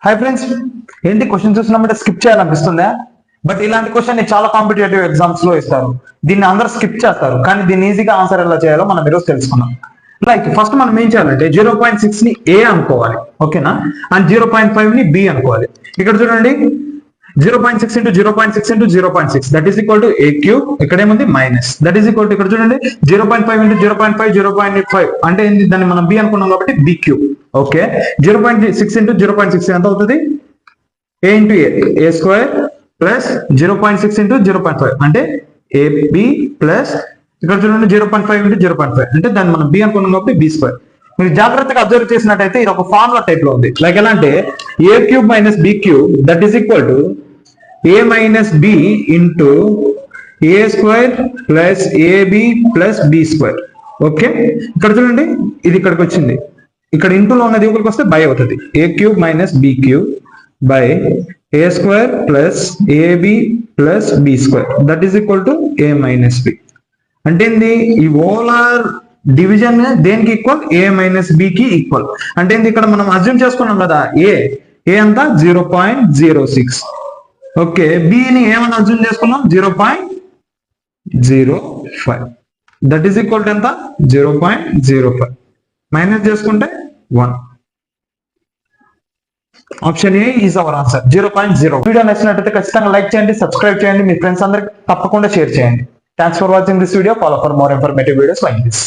Hi friends, ఏంటి question చూసినప్పుడు skip చేయాలనిపిస్తుందా? But ఇలాంటి క్వశ్చన్ చాలా కాంపిటేటివ్ ఎగ్జామ్స్ లో ఇస్తారు. దీన్ని అందరూ స్కిప్ చేస్తారు, కానీ దీన్ని ఈజీగా ఆన్సర్ ఎలా చేయాలో మనం ఈరోజు తెలుసుకున్నాం. లైక్ ఫస్ట్ మనం ఏం చేయాలంటే 0.6 ని ఏ అనుకోవాలి, ఓకేనా? అండ్ 0.5 ని బి అనుకోవాలి. ఇక్కడ చూడండి, 0.6 into 0.6 into 0.6 that is equal to a cube. ఇక్కడ ఏముంది minus, that is equal to ఇక్కడ చూడండి 0.5 into 0.5 0.5 అంటే ఏంటి, దాన్ని మనం బి అనుకున్నాం కాబట్టి బి క్యూబ్. ఓకే, 0.6 into 0.6 ఎంత అవుతుంది? a into a square plus 0.6 into 0.5 అంటే ab ప్లస్ ఇక్కడ చూడండి 0.5 into 0.5 అంటే దాన్ని మనం బి అనుకున్నాం కాబట్టి బి స్క్వేర్. మీరు జాగ్రత్తగా అబ్జర్వ్ చేసినట్టయితే ఇది ఒక ఫార్ములా టైప్ లో ఉంది. లైక్ ఎలా అంటే A cube minus B cube that is equal to A minus B into A square plus AB plus B square. Okay, ఇక్కడ చూడండి ఇది ఇక్కడికి వచ్చింది, ఇక్కడ ఇంటూలో ఉన్నది ఒకరికి వస్తే బై అవుతుంది. A cube minus B cube by A square plus AB plus B square that is equal to A minus B. అంటే ఏంది, ఈ ఓలార్ డివిజన్ దేనికి ఈక్వల్? ఏ మైనస్ బి కి ఈక్వల్. అంటే ఏంది, ఇక్కడ మనం అజ్యూమ్ చేసుకున్నాం కదా ఏ అంతా 0.06. ఓకే, బిని ఏమని అజ్యూమ్ చేసుకున్నాం? 0.05 దట్ ఈస్ ఈక్వల్ టు ఎంత? 0.05 మైనస్ చేసుకుంటే 1. Option A is our answer, 0.0. Video నచ్చినట్లయితే ఖచ్చితంగా లైక్ చేయండి, సబ్స్క్రైబ్ చేయండి, మీ ఫ్రెండ్స్ అందరికి తప్పకుండా షేర్ చేయండి. Thanks for watching this video. Follow for more informative videos like this.